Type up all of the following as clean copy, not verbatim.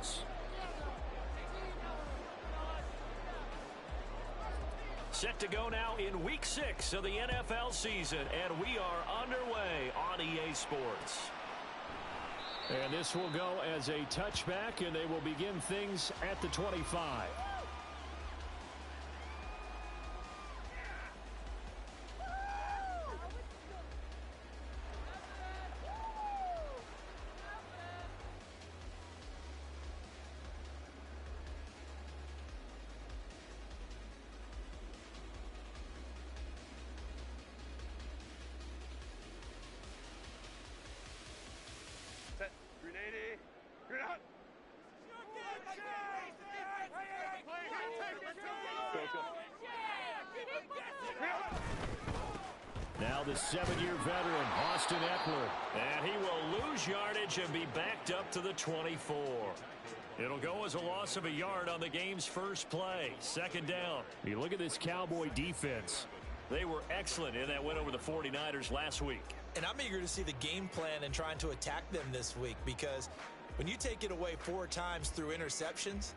downs. Set to go now in Week 6 of the NFL season, and we are underway on EA Sports. And this will go as a touchback, and they will begin things at the 25. Set. 380. You're out. Now the 7-year veteran, Austin Ekeler. And he will lose yardage and be backed up to the 24. It'll go as a loss of a yard on the game's first play. Second down. You look at this Cowboy defense. They were excellent in that win over the 49ers last week. And I'm eager to see the game plan and trying to attack them this week, because when you take it away 4 times through interceptions,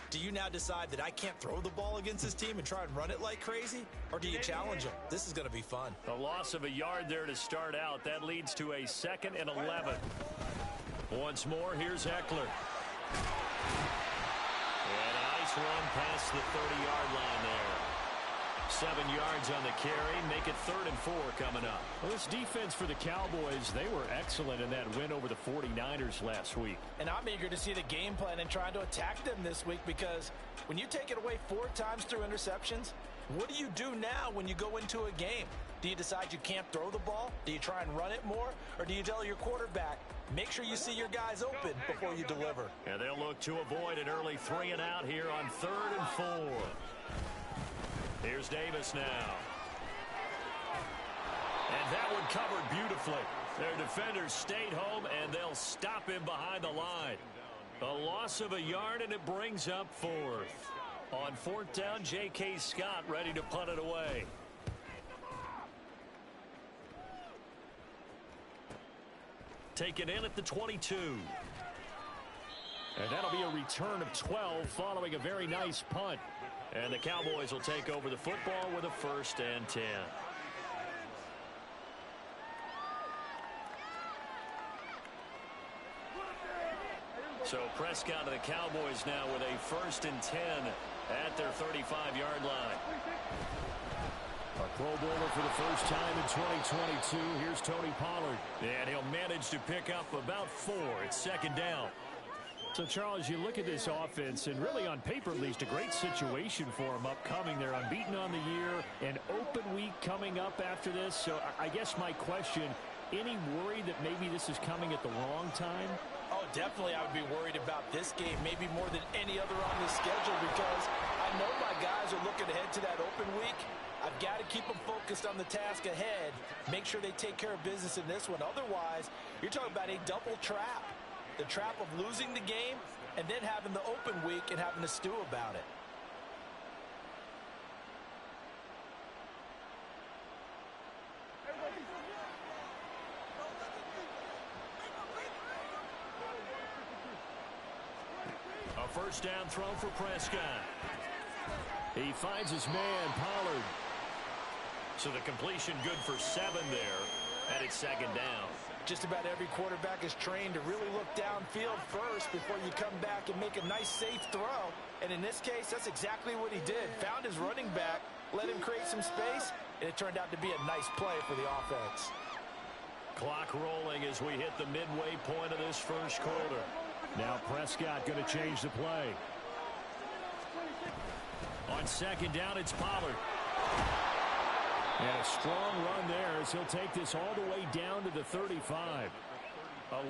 do you now decide that I can't throw the ball against this team and try and run it like crazy? Or do you challenge them? This is going to be fun. A loss of a yard there to start out. That leads to a 2nd and 11. Once more, here's Ekeler. And a nice run past the 30-yard line there. 7 yards on the carry. Make it 3rd and 4 coming up. Well, this defense for the Cowboys, they were excellent in that win over the 49ers last week. And I'm eager to see the game plan and trying to attack them this week, because when you take it away 4 times through interceptions, what do you do now when you go into a game? Do you decide you can't throw the ball? Do you try and run it more? Or do you tell your quarterback, make sure you see your guys open before you deliver? And they'll look to avoid an early 3 and out here on 3rd and 4. Here's Davis now. And that one covered beautifully. Their defenders stayed home, and they'll stop him behind the line. A loss of a yard, and it brings up 4th. On 4th down, J.K. Scott ready to punt it away. Taken in at the 22. And that'll be a return of 12 following a very nice punt. And the Cowboys will take over the football with a 1st and 10. So Prescott and the Cowboys now with a 1st and 10 at their 35-yard line. A Pro Bowler for the first time in 2022. Here's Tony Pollard. And he'll manage to pick up about 4 at 2nd down. So, Charles, you look at this offense, and really on paper, at least, a great situation for them upcoming. They're unbeaten on the year, an open week coming up after this. So I guess my question, any worry that maybe this is coming at the wrong time? Oh, definitely I would be worried about this game, maybe more than any other on this schedule, because I know my guys are looking ahead to that open week. I've got to keep them focused on the task ahead, make sure they take care of business in this one. Otherwise, you're talking about a double trap. The trap of losing the game and then having the open week and having to stew about it. A 1st down throw for Prescott. He finds his man, Pollard. So the completion good for 7 there, and it's 2nd down. Just about every quarterback is trained to really look downfield first before you come back and make a nice, safe throw. And in this case, that's exactly what he did. Found his running back, let him create some space, and it turned out to be a nice play for the offense. Clock rolling as we hit the midway point of this first quarter. Now Prescott going to change the play. On 2nd down, it's Pollard. And a strong run there as he'll take this all the way down to the 35.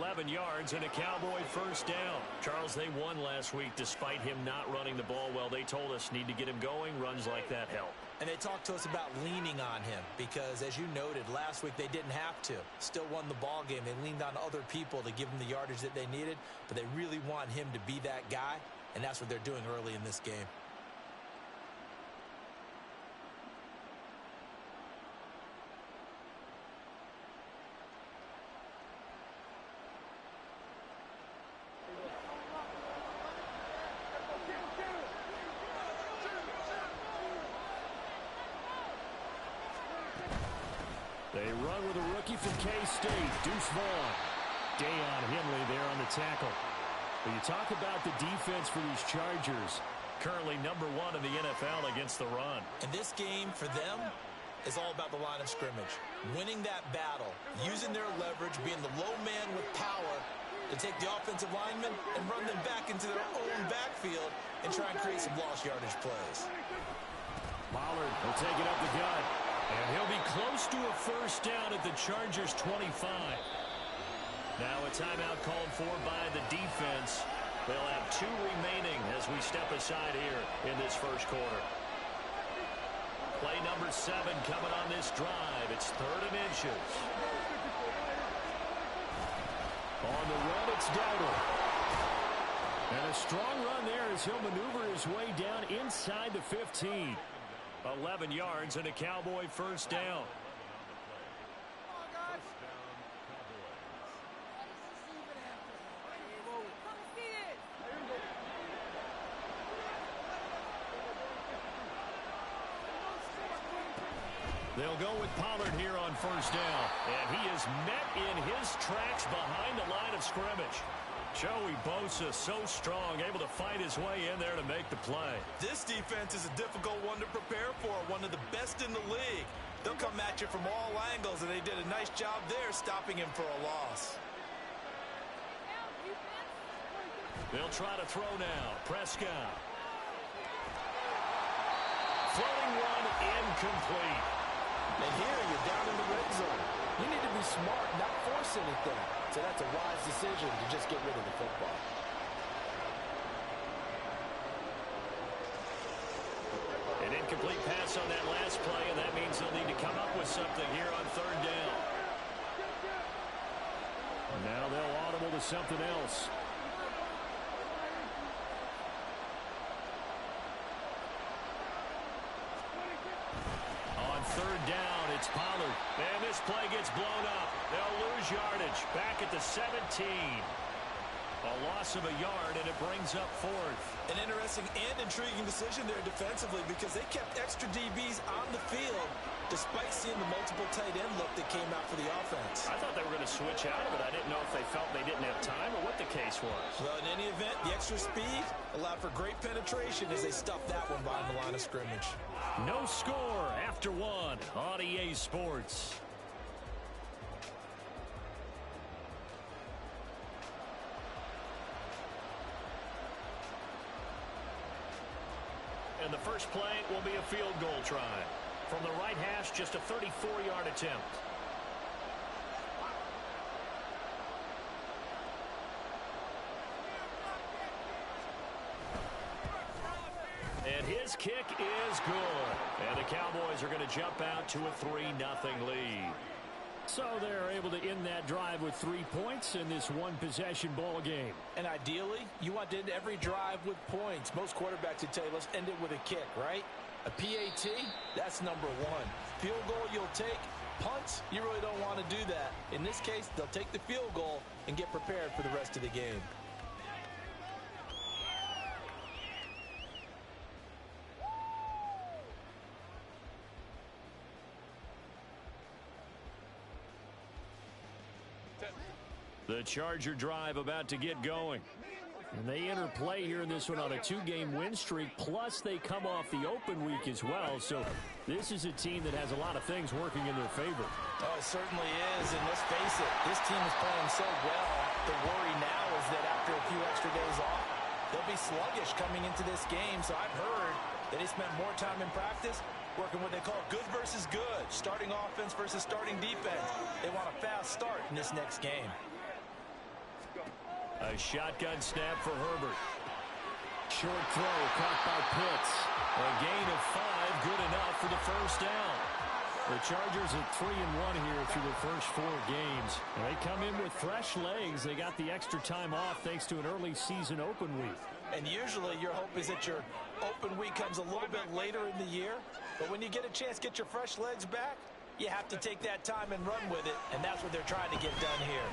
11 yards and a Cowboy 1st down. Charles, they won last week despite him not running the ball well. They told us need to get him going. Runs like that help. And they talked to us about leaning on him because, as you noted, last week they didn't have to. Still won the ball game. They leaned on other people to give them the yardage that they needed, but they really want him to be that guy, and that's what they're doing early in this game. run with a rookie from K-State, Deuce Vaughn. Dayon Henley there on the tackle. But you talk about the defense for these Chargers. Currently #1 in the NFL against the run. And this game for them is all about the line of scrimmage. Winning that battle, using their leverage, being the low man with power to take the offensive linemen and run them back into their own backfield and try and create some lost yardage plays. Pollard will take it up the gut. And he'll be close to a first down at the Chargers 25. Now a timeout called for by the defense. They'll have 2 remaining as we step aside here in this first quarter. Play number 7 coming on this drive. It's 3rd and inches. On the run, it's Dowdle. And a strong run there as he'll maneuver his way down inside the 15. 11 yards and a Cowboy first down. They'll go with Pollard here on first down. And he is met in his tracks behind the line of scrimmage. Joey Bosa so strong, able to fight his way in there to make the play. This defense is a difficult one to prepare for, one of the best in the league. They'll come at you from all angles, and they did a nice job there stopping him for a loss. They'll try to throw now. Prescott. Floating one incomplete. And here you're down in the red zone. You need to be smart, not force anything. So that's a wise decision to just get rid of the football. An incomplete pass on that last play, and that means they'll need to come up with something here on 3rd down. Now they'll audible to something else. On 3rd down, it's Pollard. And this play gets blown up. They'll lose yardage. Back at the 17. A loss of a yard, and it brings up 4th. An interesting and intriguing decision there defensively because they kept extra DBs on the field despite seeing the multiple tight end look that came out for the offense. I thought they were going to switch out of it. I didn't know if they felt they didn't have time or what the case was. Well, in any event, the extra speed allowed for great penetration as they stuffed that one behind the line of scrimmage. No score after 1 on EA Sports. And the first play will be a field goal try. From the right hash, just a 34-yard attempt. And his kick is good. And the Cowboys are going to jump out to a 3-0 lead. So they're able to end that drive with 3 points in this one-possession ball game. And ideally, you want to end every drive with points. Most quarterbacks would tell you, let's end it with a kick, right? A PAT, that's number 1. Field goal you'll take. Punts, you really don't want to do that. In this case, they'll take the field goal and get prepared for the rest of the game. The Charger drive about to get going. And they enter play here in this one on a 2-game win streak, plus they come off the open week as well. So this is a team that has a lot of things working in their favor. Oh, it certainly is, and let's face it, this team is playing so well. The worry now is that after a few extra days off, they'll be sluggish coming into this game. So I've heard that they spent more time in practice working what they call good versus good, starting offense versus starting defense. They want a fast start in this next game. A shotgun snap for Herbert. Short throw caught by Pitts. A gain of 5, good enough for the first down. The Chargers are 3-1 here through the first 4 games. And they come in with fresh legs. They got the extra time off thanks to an early season open week. And usually your hope is that your open week comes a little bit later in the year. But when you get a chance to get your fresh legs back, you have to take that time and run with it. And that's what they're trying to get done here.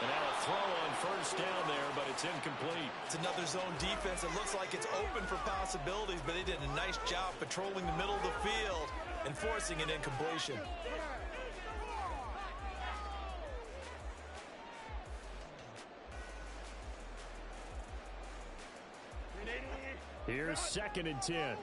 And now a throw on first down there, but it's incomplete. It's another zone defense. It looks like it's open for possibilities, but they did a nice job patrolling the middle of the field and forcing an incompletion. Here's 2nd and 10.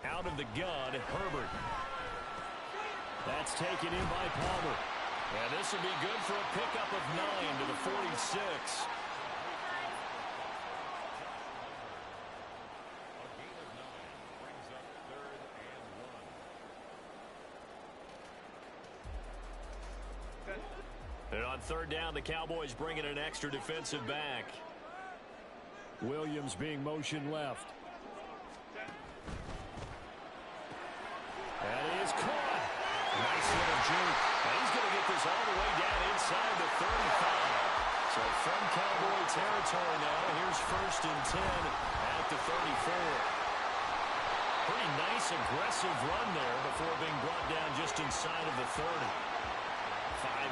Out of the gun, Herbert. That's taken in by Palmer. And this will be good for a pickup of 9 to the 46. And on 3rd down, the Cowboys bring in an extra defensive back. Williams being motion left. That is caught. Nice little juke. And he's going to get this all the way down inside the 35. So from Cowboy territory now, here's 1st and 10 at the 34. Pretty nice, aggressive run there before being brought down just inside of the 30.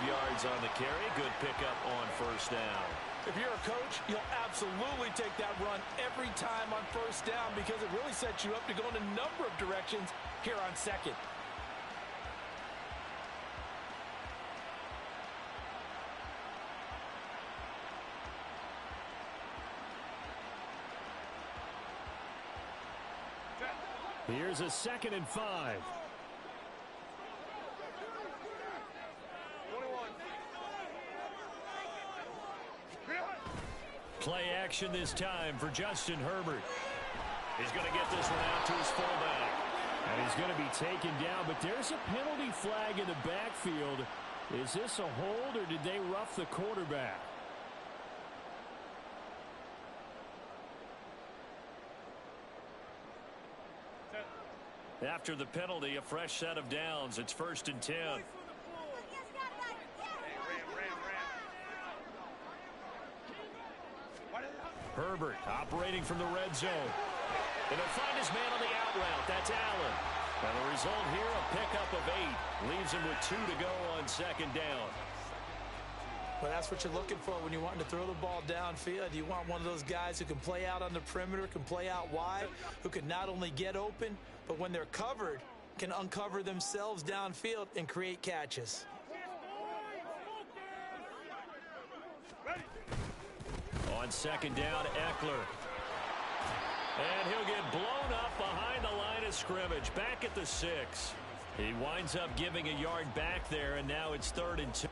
5 yards on the carry. Good pickup on 1st down. If you're a coach, you'll absolutely take that run every time on 1st down because it really sets you up to go in a number of directions here on 2nd. Here's a 2nd and 5. Play action this time for Justin Herbert. He's going to get this one out to his fullback. And he's going to be taken down, but there's a penalty flag in the backfield. Is this a hold, or did they rough the quarterback? After the penalty, a fresh set of downs. It's 1st and 10. Herbert operating from the red zone. And he'll find his man on the out route. That's Allen. And the result here, a pickup of 8. Leaves him with 2 to go on 2nd down. Well, that's what you're looking for when you're wanting to throw the ball downfield. You want one of those guys who can play out on the perimeter, can play out wide, who can not only get open, but when they're covered, can uncover themselves downfield and create catches. On 2nd down, Eckler. And he'll get blown up behind the line of scrimmage, back at the 6. He winds up giving a yard back there, and now it's 3rd and 2.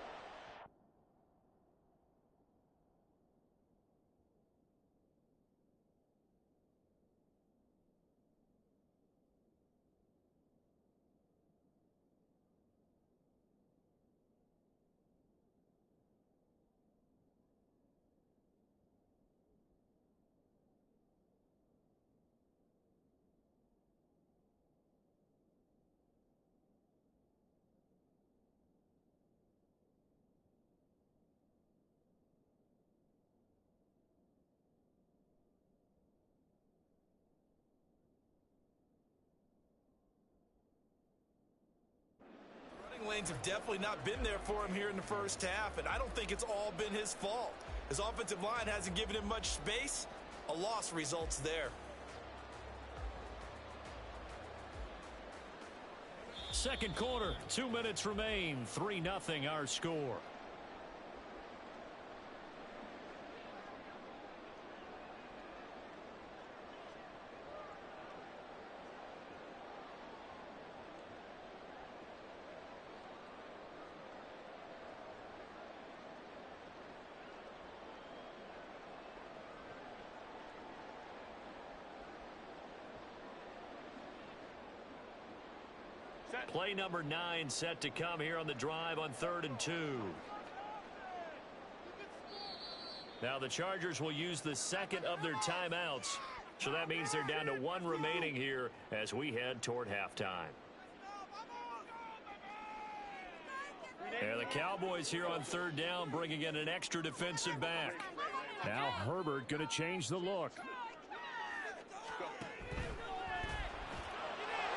Lanes have definitely not been there for him here in the 1st half, and I don't think it's all been his fault. His offensive line hasn't given him much space. A loss results there. 2nd quarter, 2 minutes remain. 3-0 our score. Play number 9 set to come here on the drive on 3rd and 2. Now the Chargers will use the 2nd of their timeouts. So that means they're down to 1 remaining here as we head toward halftime. And the Cowboys here on 3rd down bringing in an extra defensive back. Now Herbert going to change the look.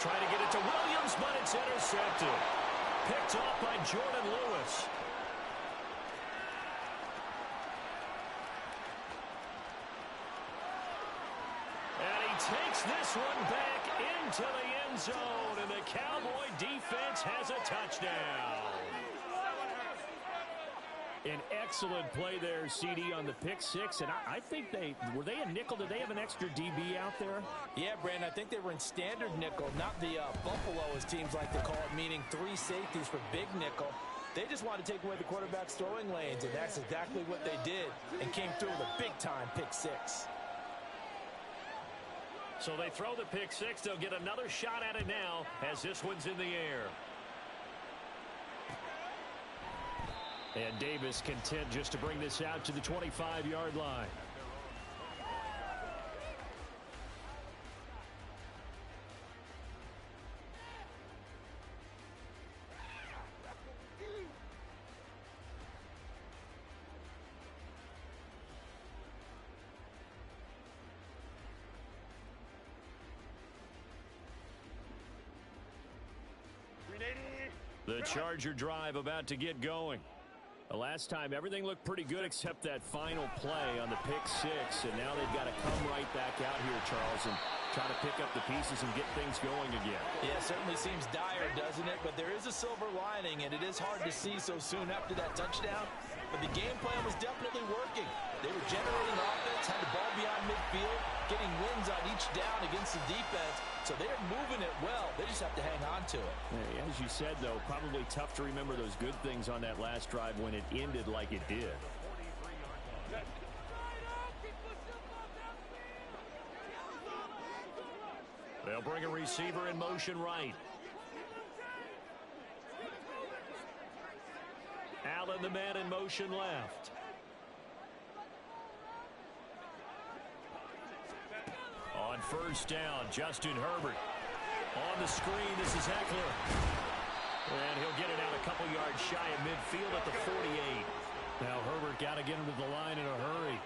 Trying to get it to Williams, but it's intercepted. Picked off by Jordan Lewis. And he takes this one back into the end zone, and the Cowboy defense has a touchdown. An excellent play there, CD, on the pick six. And I think were they a nickel? Did they have an extra DB out there? Yeah, Brandon, I think they were in standard nickel, not the Buffalo, as teams like to call it, meaning 3 safeties for big nickel. They just wanted to take away the quarterback's throwing lanes, and that's exactly what they did, and came through with a big-time pick six. So they throw the pick six. They'll get another shot at it now as this one's in the air. And Davis content just to bring this out to the 25-yard line. The Charger drive about to get going. The last time, everything looked pretty good except that final play on the pick six. And now they've got to come right back out here, Charles, and try to pick up the pieces and get things going again. Yeah, it certainly seems dire, doesn't it? But there is a silver lining, and it is hard to see so soon after that touchdown. But the game plan was definitely working. They were generating offense, had the ball beyond midfield, getting wins on each down against the defense. So they're moving it well. They just have to hang on to it. As you said, though, probably tough to remember those good things on that last drive when it ended like it did. They'll bring a receiver in motion right. Allen, the man, in motion left. On first down, Justin Herbert. On the screen, this is Eckler. And he'll get it out a couple yards shy of midfield at the 48. Now Herbert got to get him to the line in a hurry.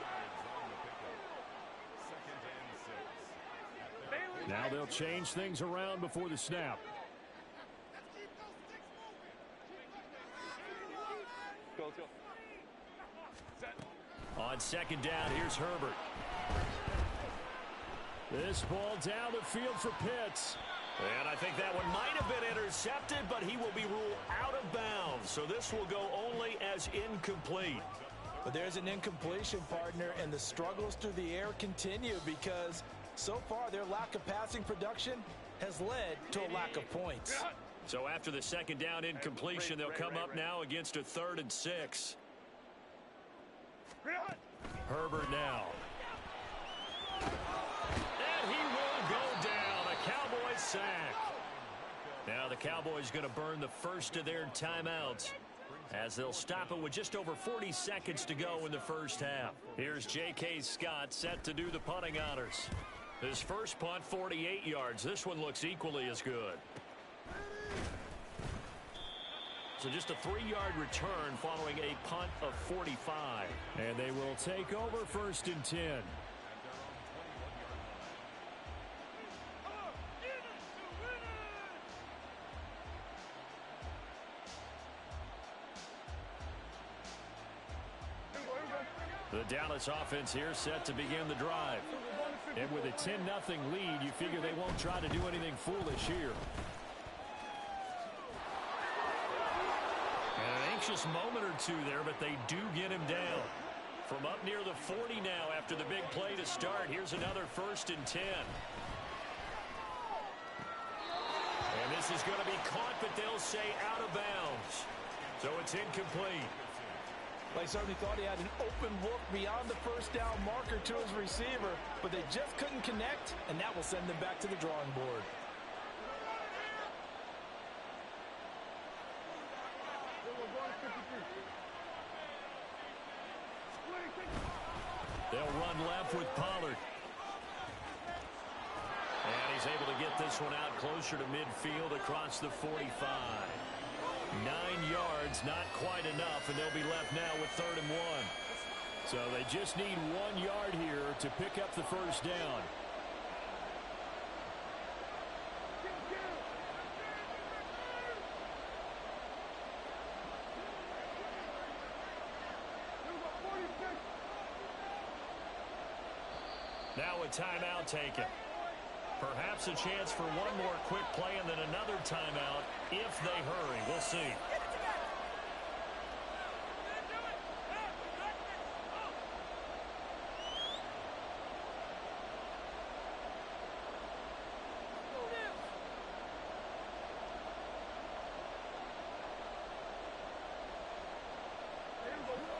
Now they'll change things around before the snap. On second down, here's Herbert. This ball down the field for Pitts. And I think that one might have been intercepted, but he will be ruled out of bounds. So this will go only as incomplete. But there's an incompletion, partner, and the struggles through the air continue because so far their lack of passing production has led to a lack of points. So after the second down incompletion, they'll come up now against a 3rd and 6. Herbert now. And he will go down. A Cowboy sack. Now the Cowboys going to burn the first of their timeouts as they'll stop it with just over 40 seconds to go in the first half. Here's J.K. Scott set to do the punting honors. His first punt, 48 yards. This one looks equally as good. So just a 3-yard return following a punt of 45. And they will take over 1st and 10. The Dallas offense here set to begin the drive. And with a 10-0 lead, you figure they won't try to do anything foolish here. And an anxious moment or two there, but they do get him down. From up near the 40 now after the big play to start. Here's another 1st and 10. And this is going to be caught, but they'll say out of bounds. So it's incomplete. They certainly thought he had an open look beyond the first down marker to his receiver, but they just couldn't connect, and that will send them back to the drawing board. They'll run left with Pollard. And he's able to get this one out closer to midfield across the 45. 9 yards, not quite enough, and they'll be left now with 3rd and 1. So they just need 1 yard here to pick up the first down. Now a timeout taken. Perhaps a chance for one more quick play and then another timeout if they hurry. We'll see.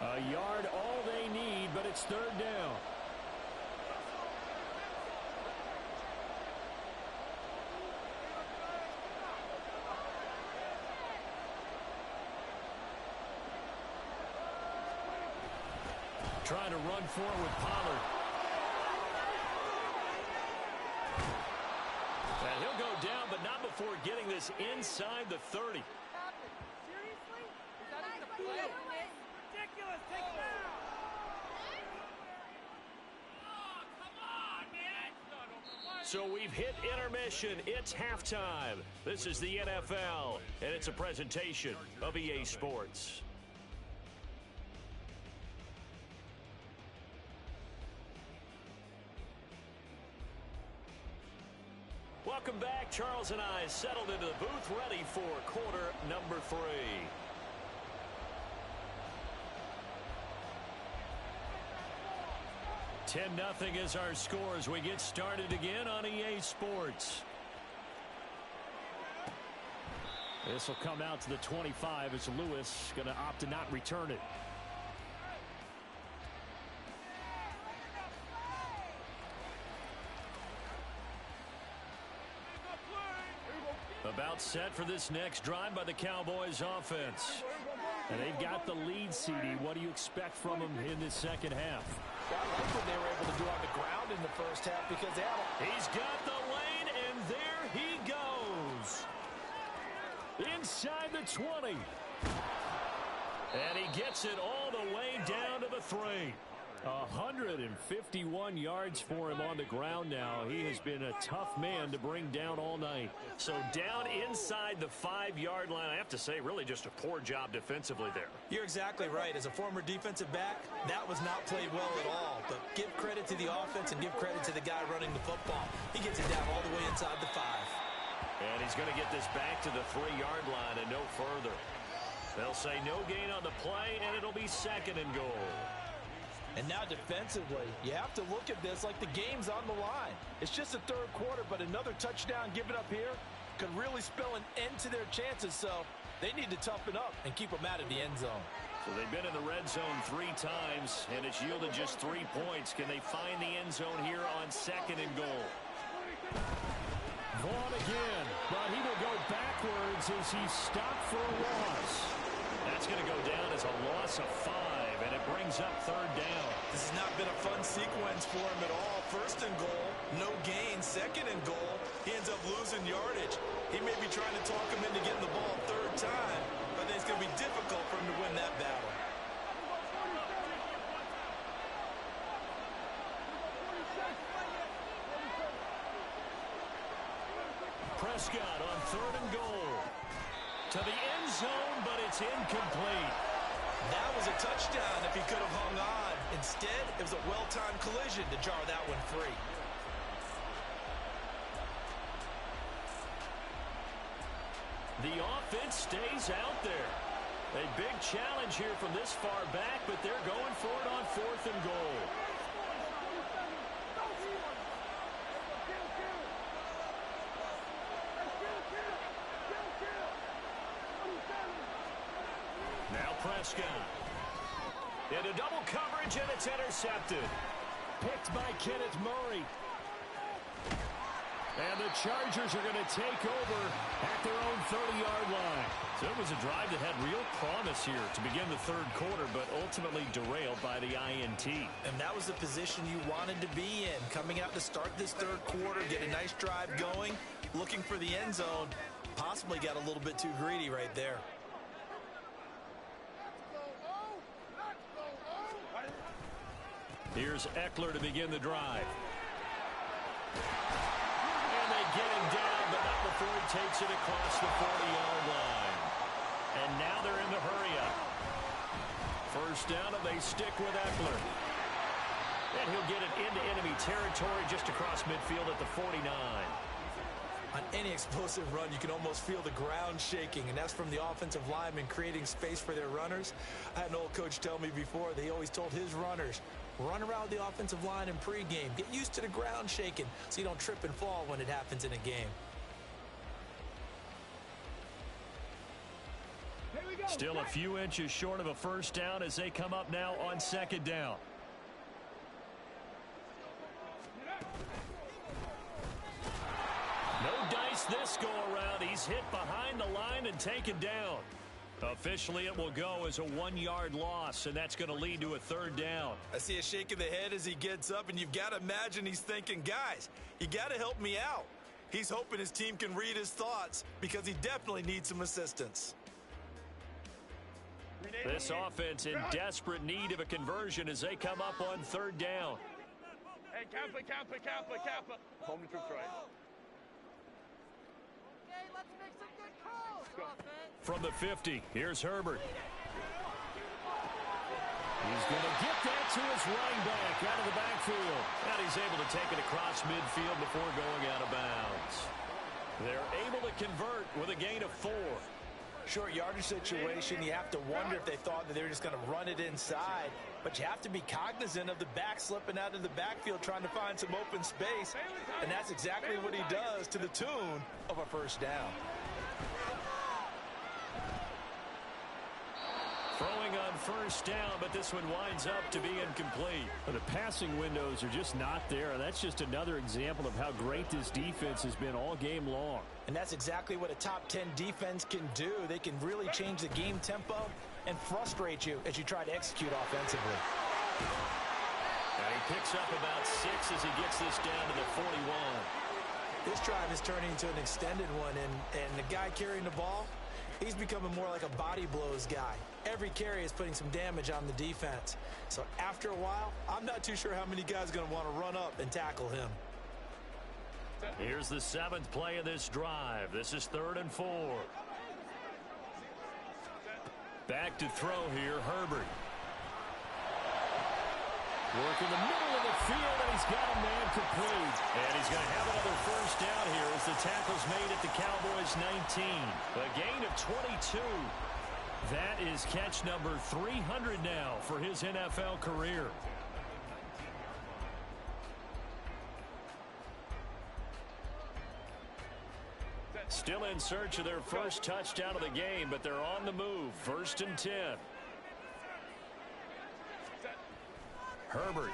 A yard all they need, but it's third down. Trying to run forward with Pollard. And he'll go down, but not before getting this inside the 30. Seriously? Is that even a play? Ridiculous. Take it out. Oh, come on, man. So we've hit intermission. It's halftime. This is the NFL, and it's a presentation of EA Sports. Welcome back. Charles and I settled into the booth, ready for quarter number 3. (10-0) is our score as we get started again on EA Sports. This will come out to the 25 as Lewis going to opt to not return it. About set for this next drive by the Cowboys offense. And they've got the lead, CD. What do you expect from them in this second half? I like what they were able to do on the ground in the first half because they had He's got the lane, and there he goes. Inside the 20. And he gets it all the way down to the 3. 151 yards for him on the ground now. He has been a tough man to bring down all night. So down inside the 5-yard line, I have to say, really just a poor job defensively there. You're exactly right. As a former defensive back, that was not played well at all. But give credit to the offense and give credit to the guy running the football. He gets it down all the way inside the 5. And he's going to get this back to the 3-yard line and no further. They'll say no gain on the play, and it'll be 2nd and goal. And now defensively, you have to look at this like the game's on the line. It's just the third quarter, but another touchdown given up here could really spell an end to their chances. So they need to toughen up and keep them out of the end zone. So they've been in the red zone 3 times, and it's yielded just 3 points. Can they find the end zone here on 2nd and goal? Vaughn again, but he will go backwards as he's stopped for a loss. That's going to go down as a loss of 5, and it brings up 3rd down. This has not been a fun sequence for him at all. 1st and goal, no gain. 2nd and goal, he ends up losing yardage. He may be trying to talk him into getting the ball 3rd time, but then it's going to be difficult for him to win that battle. Prescott on 3rd and goal. To the end zone, but it's incomplete. That was a touchdown if he could have hung on. Instead, it was a well-timed collision to jar that one free. The offense stays out there. A big challenge here from this far back, but they're going for it on 4th and goal. Now Prescott. Into double coverage, and it's intercepted. Picked by Kenneth Murray. And the Chargers are going to take over at their own 30-yard line. So it was a drive that had real promise here to begin the 3rd quarter, but ultimately derailed by the INT. And that was the position you wanted to be in. Coming out to start this 3rd quarter, get a nice drive going, looking for the end zone. Possibly got a little bit too greedy right there. Here's Eckler to begin the drive. And they get him down, but not before he takes it across the 40-yard line. And now they're in the hurry-up. First down, and they stick with Eckler. And he'll get it into enemy territory just across midfield at the 49. On any explosive run, you can almost feel the ground shaking, and that's from the offensive linemen creating space for their runners. I had an old coach tell me before, they always told his runners, run around the offensive line in pregame. Get used to the ground shaking so you don't trip and fall when it happens in a game. Still a few inches short of a first down as they come up now on second down. No dice this go around. He's hit behind the line and taken down. Officially, it will go as a 1-yard loss, and that's going to lead to a third down. I see a shake of the head as he gets up, and you've got to imagine he's thinking, guys, you got to help me out. He's hoping his team can read his thoughts because he definitely needs some assistance. This offense in desperate need of a conversion as they come up on third down. Hey, Kappa. Home to troops, right? Okay, let's make some good calls, offense. From the 50, here's Herbert. He's going to get that to his running back out of the backfield. And he's able to take it across midfield before going out of bounds. They're able to convert with a gain of 4. Short yardage situation, you have to wonder if they thought that they were just going to run it inside. But you have to be cognizant of the back slipping out of the backfield trying to find some open space. And that's exactly what he does to the tune of a first down. Throwing on first down, but this one winds up to be incomplete. The passing windows are just not there, and that's just another example of how great this defense has been all game long. And that's exactly what a top 10 defense can do. They can really change the game tempo and frustrate you as you try to execute offensively. And he picks up about 6 as he gets this down to the 41. This drive is turning into an extended one, and the guy carrying the ball, he's becoming more like a body blows guy. Every carry is putting some damage on the defense. So after a while, I'm not too sure how many guys are going to want to run up and tackle him. Here's the 7th play of this drive. This is 3rd and 4. Back to throw here, Herbert. Work in the middle of the field, and he's got a man complete. And he's going to have another first down here as the tackle's made at the Cowboys' 19. A gain of 22. That is catch number 300 now for his NFL career. Still in search of their first touchdown of the game, but they're on the move. 1st and 10. Herbert.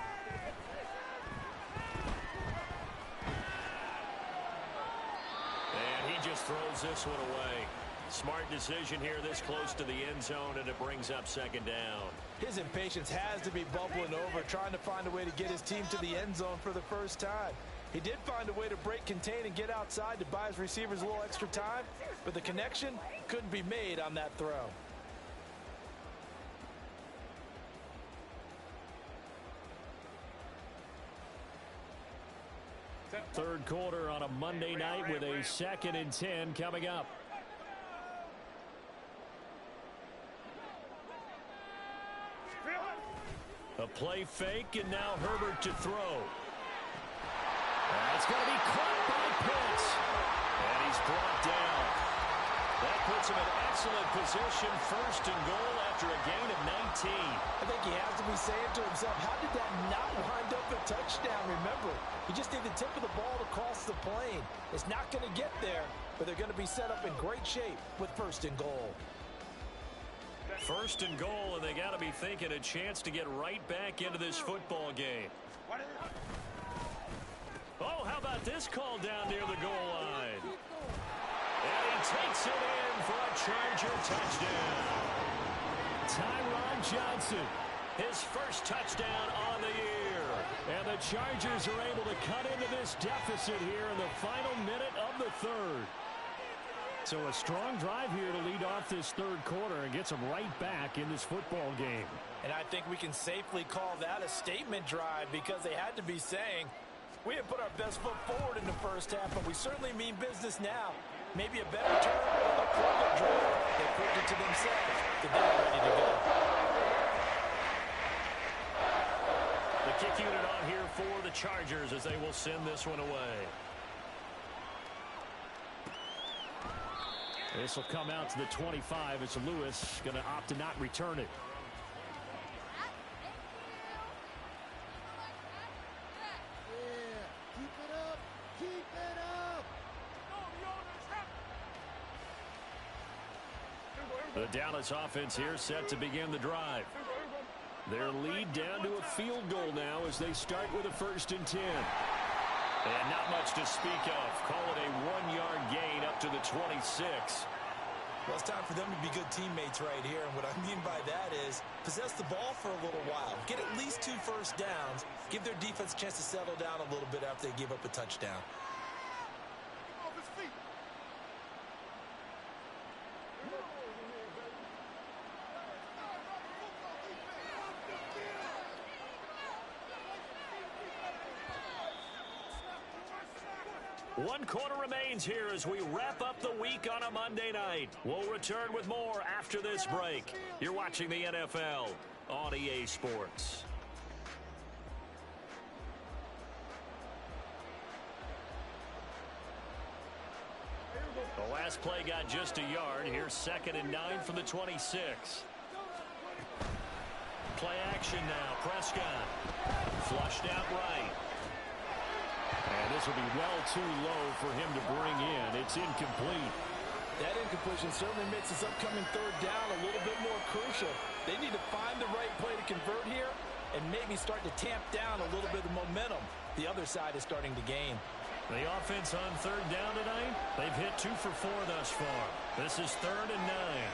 And he just throws this one away. Smart decision here this close to the end zone, and it brings up 2nd down. His impatience has to be bubbling over, trying to find a way to get his team to the end zone for the first time. He did find a way to break, contain, and get outside to buy his receivers a little extra time, but the connection couldn't be made on that throw. Third quarter on a Monday night with a 2nd and 10 coming up. A play fake, and now Herbert to throw. That's going to be caught by Pitts. And he's brought down. That puts him in excellent position, 1st and goal after a gain of 19. I think he has to be saying to himself, how did that not wind up a touchdown? Remember, you just need the tip of the ball to cross the plane. It's not going to get there, but they're going to be set up in great shape with 1st and goal. 1st and goal, and they got to be thinking a chance to get right back into this football game. Oh, how about this call down near the goal line? And he takes it in for a Charger touchdown. Tyron Johnson, his first touchdown on the year. And the Chargers are able to cut into this deficit here in the final minute of the 3rd. So a strong drive here to lead off off this third quarter and gets them right back in this football game. And I think we can safely call that a statement drive because they had to be saying, we have put our best foot forward in the first half, but we certainly mean business now. Maybe a better term, a quarter drive. They proved it to themselves that they were ready to go. The kick unit on here for the Chargers as they will send this one away. This will come out to the 25. It's Lewis going to opt to not return it. The Dallas offense here set to begin the drive. Their lead down to a field goal now as they start with a 1st and 10. And not much to speak of. Call it a 1-yard gain up to the 26. Well, it's time for them to be good teammates right here. And what I mean by that is possess the ball for a little while. Get at least 2 first downs. Give their defense a chance to settle down a little bit after they give up a touchdown. One quarter remains here as we wrap up the week on a Monday night. We'll return with more after this break. You're watching the NFL on EA Sports. The last play got just a yard. Here's 2nd and 9 from the 26. Play action now. Prescott flushed out right. And this will be well too low for him to bring in. It's incomplete. That incompletion certainly makes this upcoming 3rd down a little bit more crucial. They need to find the right play to convert here and maybe start to tamp down a little bit of momentum. The other side is starting to gain. The offense on 3rd down tonight, they've hit 2 for 4 thus far. This is 3rd and 9.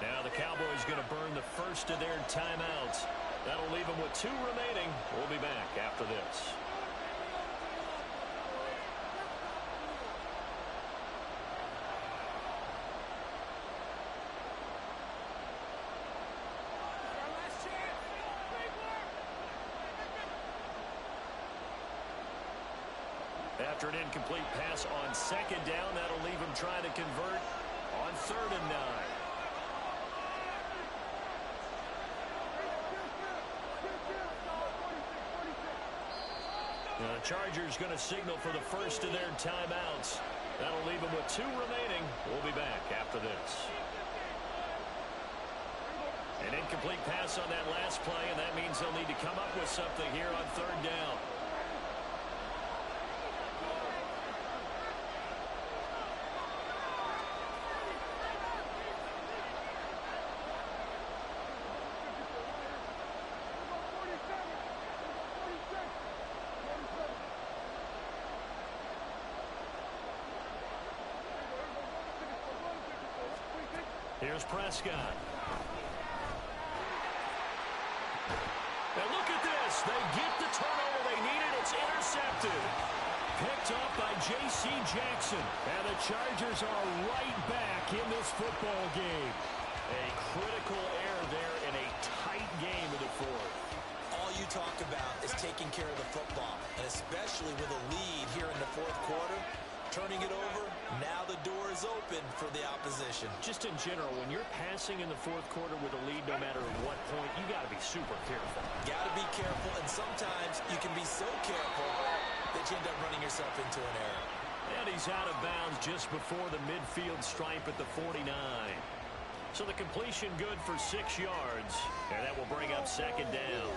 Now the Cowboys going to burn the first of their timeouts. That'll leave them with 2 remaining. We'll be back after this. After an incomplete pass on 2nd down, that'll leave him trying to convert on 3rd and 9. The Chargers going to signal for the first of their timeouts. That'll leave them with 2 remaining. We'll be back after this. An incomplete pass on that last play, and that means they'll need to come up with something here on 3rd down. Here's Prescott. And look at this. They get the turnover they needed. It's intercepted. Picked up by J.C. Jackson. And the Chargers are right back in this football game. A critical error there in a tight game in the 4th. All you talk about is taking care of the football, and especially with a lead here in the 4th quarter. Turning it over, now the door is open for the opposition. Just in general, when you're passing in the 4th quarter with a lead, no matter what point, you got to be super careful. Got to be careful, and sometimes you can be so careful that you end up running yourself into an error. And he's out of bounds just before the midfield stripe at the 49. So the completion good for 6 yards, and that will bring up 2nd down.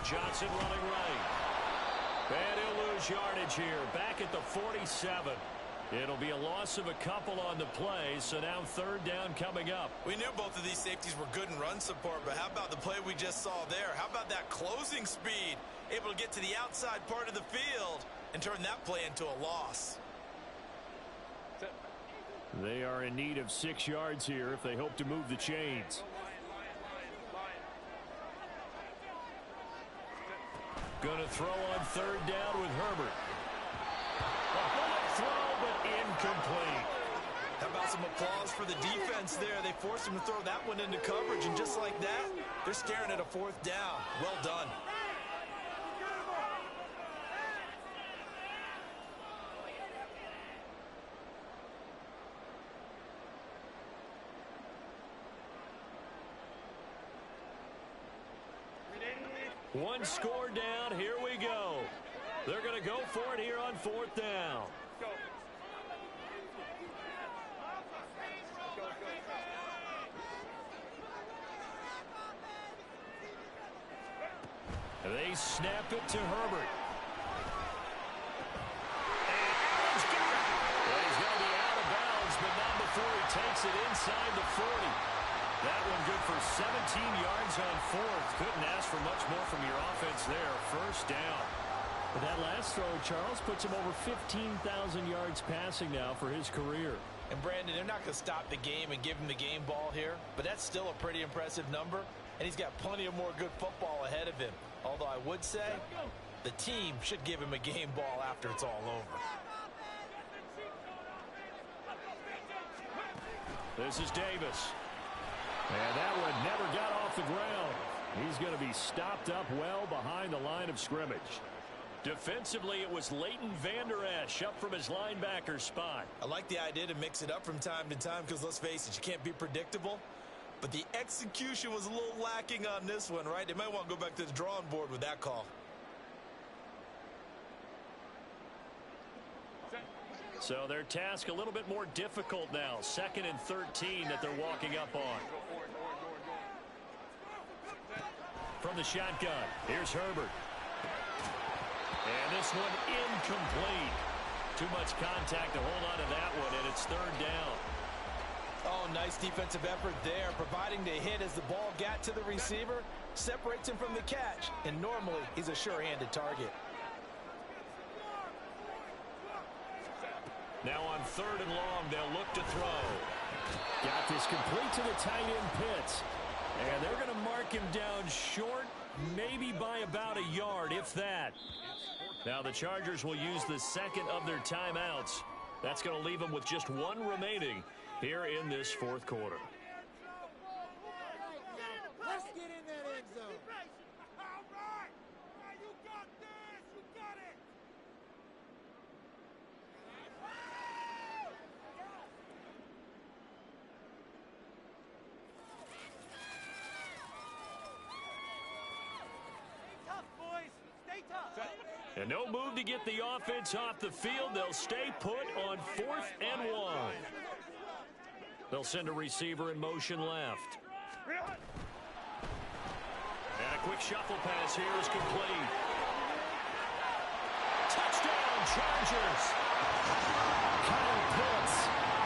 Johnson running right. And he'll lose yardage here. Back at the 47. It'll be a loss of a couple on the play, so now 3rd down coming up. We knew both of these safeties were good in run support, but how about the play we just saw there? How about that closing speed? Able to get to the outside part of the field and turn that play into a loss. They are in need of 6 yards here if they hope to move the chains. Going to throw on 3rd down with Herbert. A bullet throw, but incomplete. How about some applause for the defense there? They forced him to throw that one into coverage, and just like that, they're staring at a 4th down. Well done. One score down. Here we go. They're going to go for it here on 4th down. They snap it to Herbert. And Allen's got it. Well, he's going to be out of bounds, but not before he takes it inside the 40. That one good for 17 yards on 4th. Couldn't ask for much more from your offense there. 1st down. But that last throw, Charles, puts him over 15,000 yards passing now for his career. And Brandon, they're not going to stop the game and give him the game ball here, but that's still a pretty impressive number, and he's got plenty of more good football ahead of him. Although I would say the team should give him a game ball after it's all over. This is Davis. And that one never got off the ground. He's going to be stopped up well behind the line of scrimmage. Defensively, it was Leighton Vander Esch up from his linebacker spot. I like the idea to mix it up from time to time because, let's face it, you can't be predictable. But the execution was a little lacking on this one, right? They might want to go back to the drawing board with that call. So their task a little bit more difficult now. 2nd and 13 that they're walking up on. From the shotgun, here's Herbert. And this one incomplete. Too much contact to hold on to that one, and it's 3rd down. Oh, nice defensive effort there, providing the hit as the ball got to the receiver, separates him from the catch, and normally he's a sure-handed target. Now on 3rd and long, they'll look to throw. Got this complete to the tight end Pitts. And they're going to mark him down short, maybe by about a yard, if that. Now the Chargers will use the 2nd of their timeouts. That's going to leave them with just 1 remaining here in this 4th quarter. Let's get in that end zone. All right. You got this. You got it. Stay tough, boys. Stay tough. And no move to get the offense off the field. They'll stay put on 4th and 1. They'll send a receiver in motion left. And a quick shuffle pass here is complete. Touchdown, Chargers. Kyle Pitts,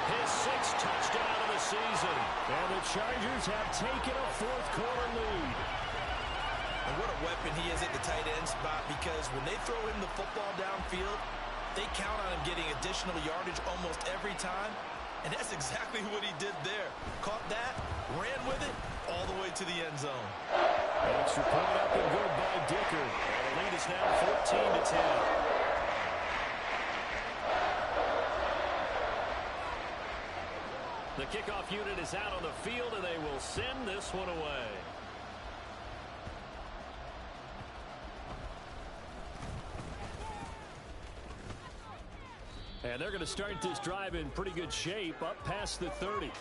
his 6th touchdown of the season. And the Chargers have taken a 4th quarter lead. And what a weapon he is at the tight end spot, because when they throw him the football downfield, they count on him getting additional yardage almost every time. And that's exactly what he did there. Caught that, ran with it, all the way to the end zone. Extra point up and good by Dicker. And the lead is now 14-10. The kickoff unit is out on the field, and they will send this one away. And they're going to start this drive in pretty good shape, up past the 30.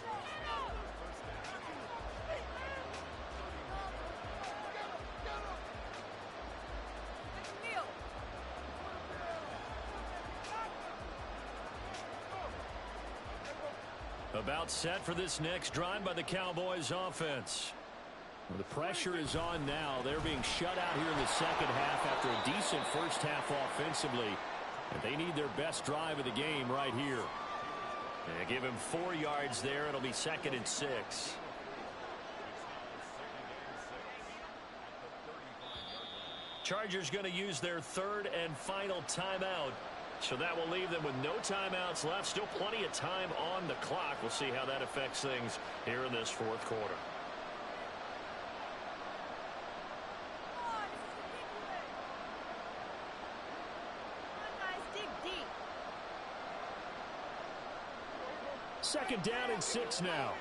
About set for this next drive by the Cowboys offense. Well, the pressure is on now. They're being shut out here in the 2nd half after a decent first half offensively. And they need their best drive of the game right here. They give him 4 yards there. It'll be 2nd and 6. Chargers going to use their 3rd and final timeout So that will leave them with no timeouts left. Still plenty of time on the clock. We'll see how that affects things here in this fourth quarter. Second down and 6 now.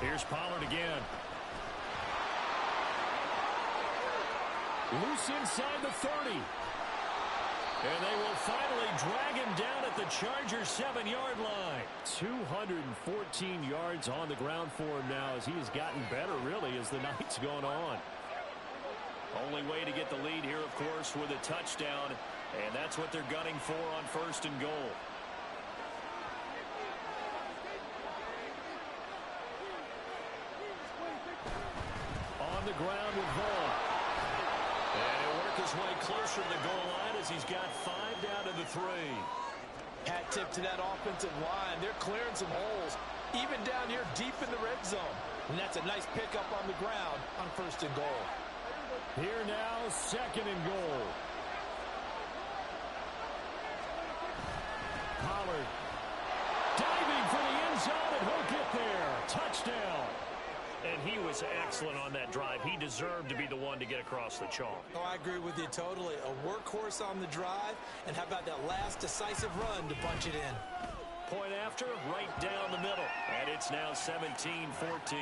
Here's Pollard again. Loose inside the 30. And they will finally drag him down at the Chargers' 7-yard line. 214 yards on the ground for him now as he has gotten better, really, as the night's gone on. Only way to get the lead here, of course, with a touchdown. And that's what they're gunning for on 1st and goal. On the ground with Vaughn. And he'll work his way closer to the goal line as he's got 5 down to the 3. Hat tip to that offensive line. They're clearing some holes, even down here deep in the red zone. And that's a nice pickup on the ground on 1st and goal. Here now, 2nd and goal. Pollard diving for the end zone, and he'll get there. Touchdown. And he was excellent on that drive. He deserved to be the one to get across the chalk. Oh, I agree with you totally. A workhorse on the drive, and how about that last decisive run to punch it in? Point after, right down the middle. And it's now 17-14.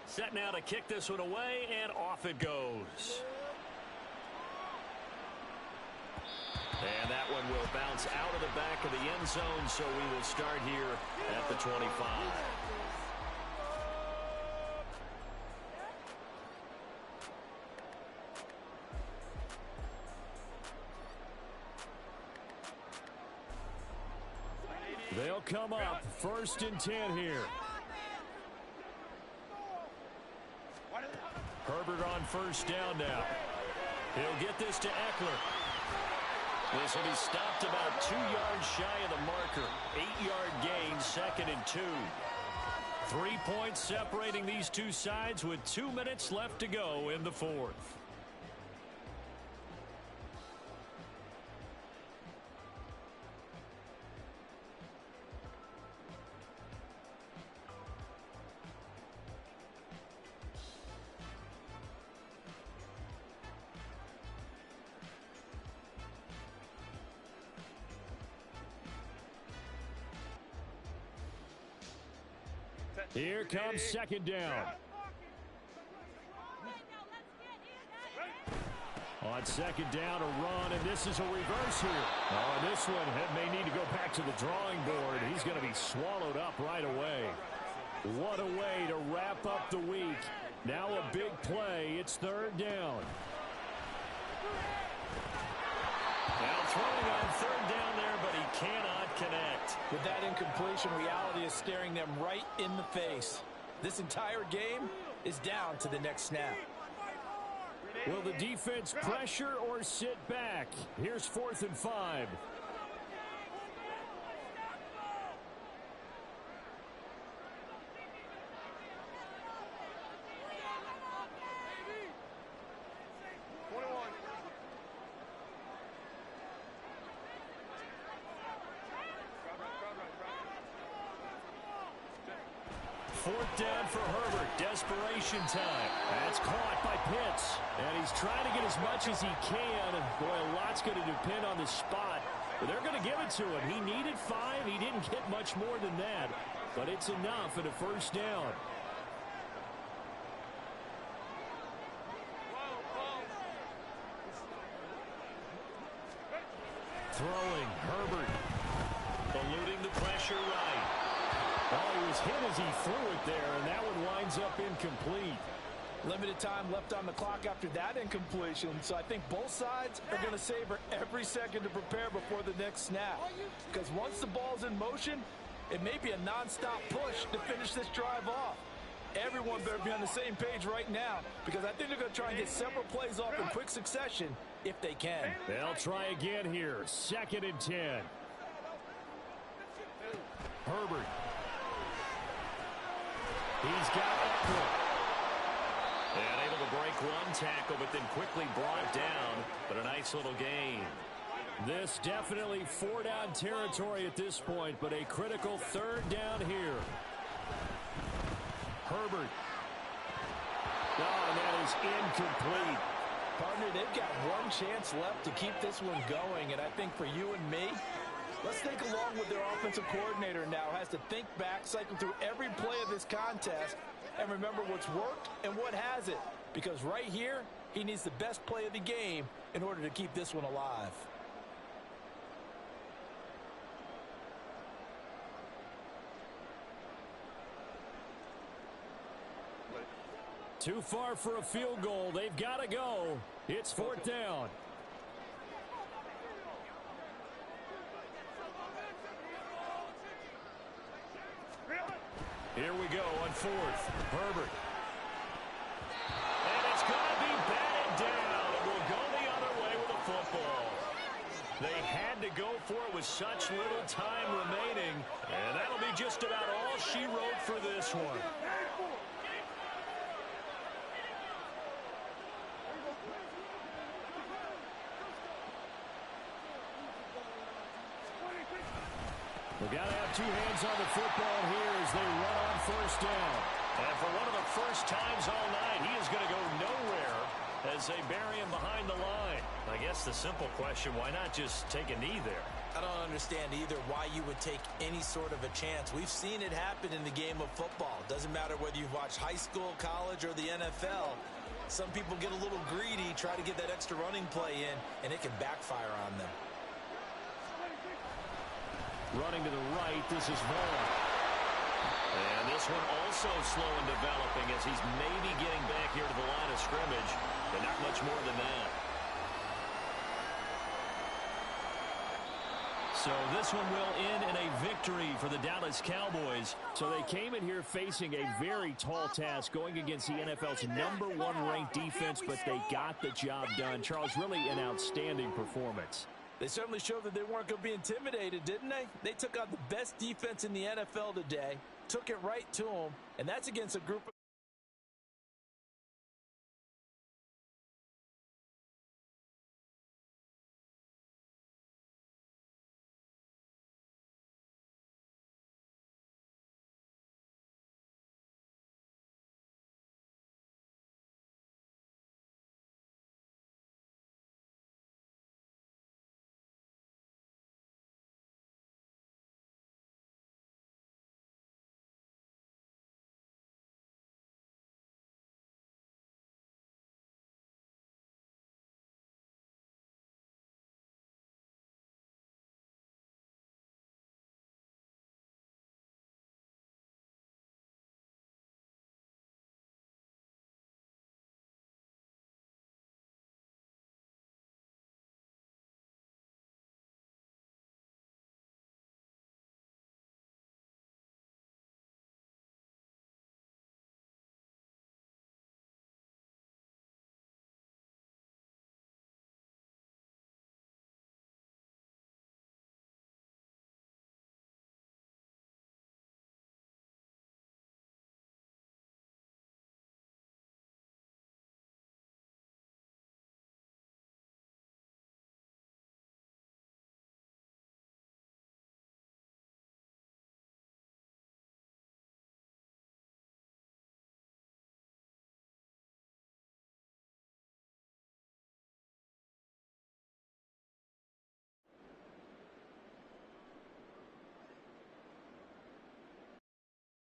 Set now to kick this one away, and off it goes. And that one will bounce out of the back of the end zone, so we will start here at the 25. They'll come up 1st and 10 here. Herbert on 1st down now. He'll get this to Eckler. This will be stopped about 2 yards shy of the marker. 8-yard gain, 2nd and 2. 3 points separating these two sides with 2 minutes left to go in the 4th. Here comes 2nd down. On 2nd down, a run, and this is a reverse here. Oh, this one may need to go back to the drawing board. He's going to be swallowed up right away. What a way to wrap up the week. Now a big play. It's 3rd down. Now throwing on 3rd down there, but he cannot connect. With that incompletion, reality is staring them right in the face. This entire game is down to the next snap. Will the defense pressure or sit back? Here's 4th and 5. Fourth down for Herbert. Desperation time. That's caught by Pitts. And he's trying to get as much as he can. And boy, a lot's going to depend on the spot. But they're going to give it to him. He needed 5. He didn't get much more than that. But it's enough at a 1st down. Throwing, Herbert. Eluding the pressure right. Oh, he was hit as he threw it there, and that one winds up incomplete. Limited time left on the clock after that incompletion, so I think both sides are going to savor every second to prepare before the next snap. Because once the ball's in motion, it may be a non-stop push to finish this drive off. Everyone better be on the same page right now, because I think they're going to try and get several plays off in quick succession if they can. They'll try again here. 2nd and 10. Herbert. He's got Eckler. And able to break one tackle, but then quickly brought down. But a nice little gain. This definitely 4-down territory at this point, but a critical 3rd down here. Herbert. Oh, and that is incomplete. Partner, they've got one chance left to keep this one going, and I think for you and me, let's think along with their offensive coordinator now. Has to think back, cycle through every play of this contest, and remember what's worked and what hasn't. Because right here, he needs the best play of the game in order to keep this one alive. Too far for a field goal. They've got to go. It's 4th down. Here we go on 4th. Herbert. And it's going to be batted down. It will go the other way with the football. They had to go for it with such little time remaining. And that'll be just about all she wrote for this one. We've got to have 2 hands on the football here as they run on 1st down. And for one of the first times all night, he is going to go nowhere as they bury him behind the line. I guess the simple question, why not just take a knee there? I don't understand either why you would take any sort of a chance. We've seen it happen in the game of football. Doesn't matter whether you've watched high school, college, or the NFL. Some people get a little greedy, try to get that extra running play in, and it can backfire on them. Running to the right, this is Vaughn. And this one also slow in developing as he's maybe getting back here to the line of scrimmage, but not much more than that. So this one will end in a victory for the Dallas Cowboys. So they came in here facing a very tall task going against the NFL's #1 ranked defense, but they got the job done. Charles, really an outstanding performance. They certainly showed that they weren't going to be intimidated, didn't they? They took out the best defense in the NFL today, took it right to them, and that's against a group of